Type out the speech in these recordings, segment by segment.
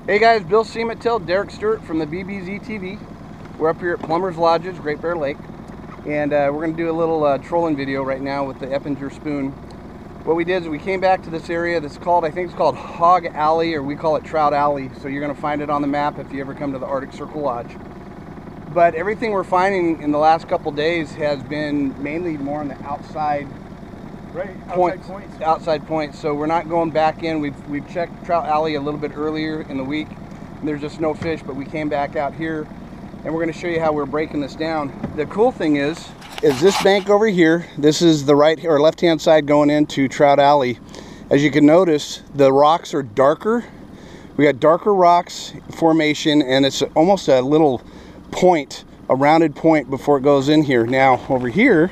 Hey guys, Bill Seamattel, Derrek Stewart from the BBZ TV. We're up here at Plummer's Lodges, Great Bear Lake, and we're going to do a little trolling video right now with the Eppinger spoon. What we did is we came back to this area that's called, I think it's called Hog Alley, or we call it Trout Alley, so you're going to find it on the map if you ever come to the Arctic Circle Lodge. But everything we're finding in the last couple days has been mainly more on the outside outside points. So we're not going back in. We've checked Trout Alley a little bit earlier in the week, and there's just no fish, but we came back out here, and we're going to show you how we're breaking this down. The cool thing is this bank over here. This is the right or left hand side going into Trout Alley. As you can notice, the rocks are darker. We got darker rocks formation, and it's almost a little point, a rounded point before it goes in here. Now over here,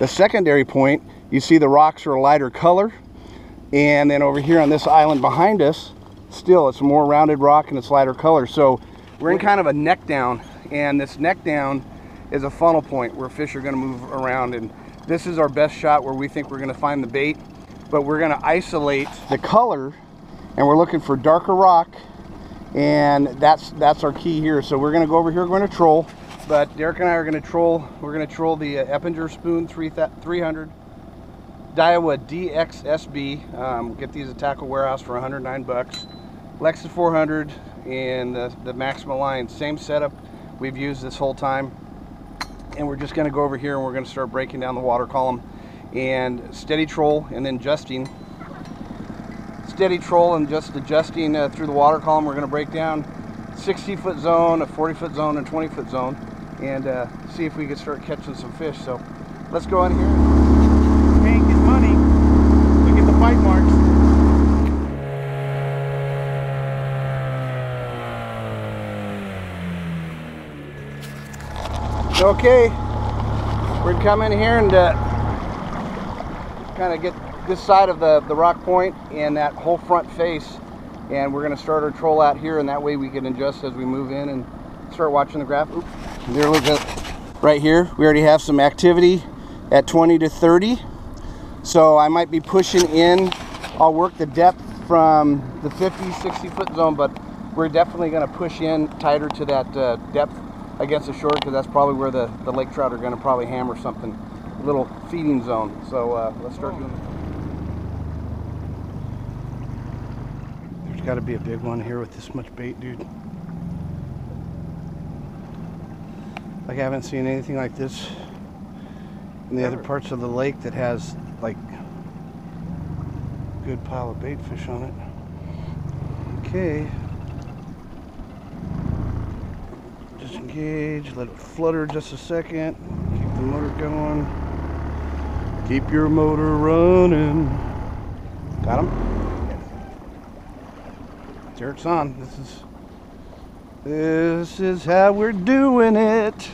the secondary point, you see the rocks are a lighter color, and then over here on this island behind us, still it's a more rounded rock and it's lighter color. So we're in kind of a neck down, and this neck down is a funnel point where fish are going to move around, and this is our best shot where we think we're going to find the bait. But we're going to isolate the color, and we're looking for darker rock, and that's our key here. So we're going to go over here, we're going to troll, but Derek and I are going to troll. We're going to troll the Eppinger spoon 300 Daiwa DXSB. Get these at Tackle Warehouse for 109 bucks. Lexus 400 and the Maxima line, same setup we've used this whole time. And we're just going to go over here and we're going to start breaking down the water column and steady troll, and then adjusting. Steady troll and just adjusting through the water column. We're going to break down 60-foot zone, a 40-foot zone, and 20-foot zone, and see if we can start catching some fish. So let's go on here. Paying his money. Look at the bite marks. Okay, we're gonna come in here and kind of get this side of the rock point and that whole front face, and we're going to start our troll out here, and that way we can adjust as we move in and start watching the graph. Oops. There, look at right here, we already have some activity at 20 to 30, so I might be pushing in. I'll work the depth from the 50-60 foot zone, but we're definitely going to push in tighter to that depth against the shore, because that's probably where the lake trout are going to probably hammer something, a little feeding zone. So let's start doing it. There's got to be a big one here with this much bait, dude. Like, I haven't seen anything like this in the other parts of the lake that has like a good pile of bait fish on it. Okay. Just engage, let it flutter just a second. Keep the motor going. Keep your motor running. Got him? Derek's on. This is how we're doing it.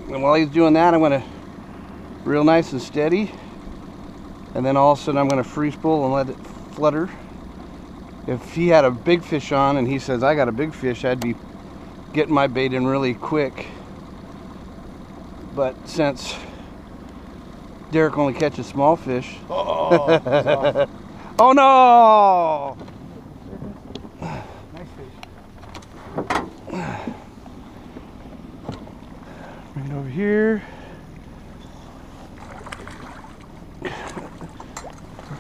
And while he's doing that, I'm gonna real nice and steady, and then all of a sudden I'm gonna free spool and let it flutter. If he had a big fish on and he says I got a big fish, I'd be getting my bait in really quick. But since Derek only catches small fish, oh no! Nice fish. Bring it over here.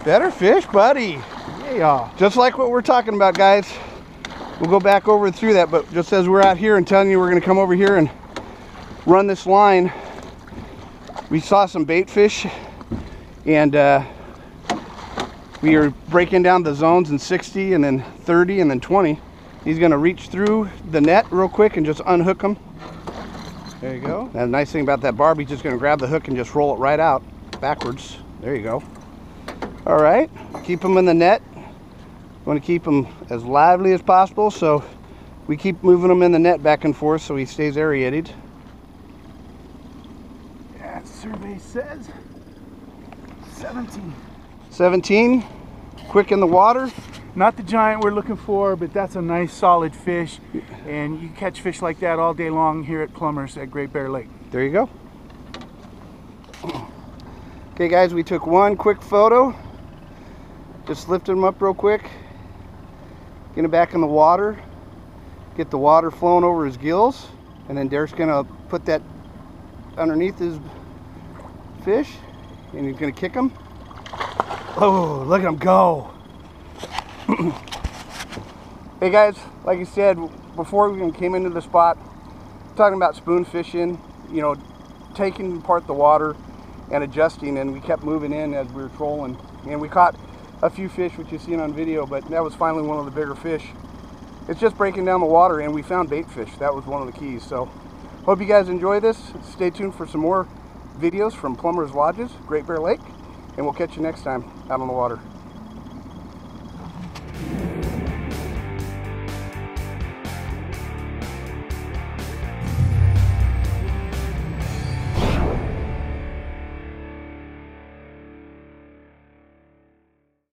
Better fish, buddy. Yeah. Just like what we're talking about, guys. We'll go back over through that, but just as we're out here and telling you we're going to come over here and run this line, we saw some bait fish, and we are breaking down the zones in 60 and then 30 and then 20. He's going to reach through the net real quick and just unhook them. There you go. And the nice thing about that barb, he's just going to grab the hook and just roll it right out backwards. There you go. All right, keep them in the net. Want to keep them as lively as possible, so we keep moving them in the net back and forth so he stays aerated. Yeah, survey says 17. 17, quick in the water. Not the giant we're looking for, but that's a nice solid fish, and you catch fish like that all day long here at Plummer's at Great Bear Lake. There you go. Okay guys, we took one quick photo. Just lifted them up real quick. Get him back in the water, get the water flowing over his gills, and then Derrek's gonna put that underneath his fish, and he's gonna kick him. Oh, look at him go. Hey guys, like I said, before we even came into the spot, talking about spoon fishing, you know, taking apart the water and adjusting, and we kept moving in as we were trolling, and we caught a few fish, which you've seen on video, but that was finally one of the bigger fish. It's just breaking down the water, and we found bait fish. That was one of the keys. So hope you guys enjoy this. Stay tuned for some more videos from Plummer's Lodges, Great Bear Lake, and we'll catch you next time out on the water.